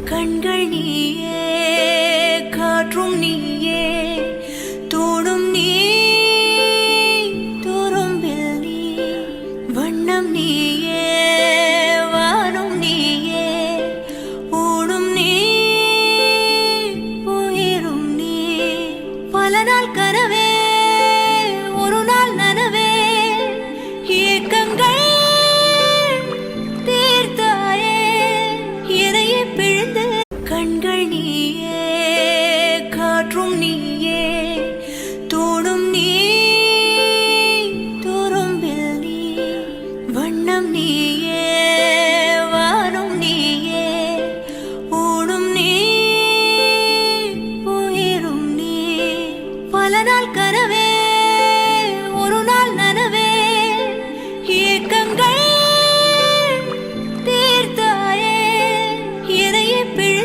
கண்கள் நீயே காற்றும் நீயே தோடும் நீ துரும்பில் நீ வண்ணம் நீயே வானும் நீயே ஊடும் நீ உயிரும் நீ பல நாள் கனவே ஒரு நாள் நனவே ஏக்கங்கள் தீர்த்தாயே எதையே பிழிந்து கண்கள் நீயே காற்றும் நீயே தோடும் நீ துரும்பில் நீ வண்ணம் நீயே வானும் நீயே ஊடும் நீ உயிரும் நீ பல நாள் கனவே ஒரு நாள் நனவே ஏக்கங்கள் தீர்த்தாயே எதையே பிழை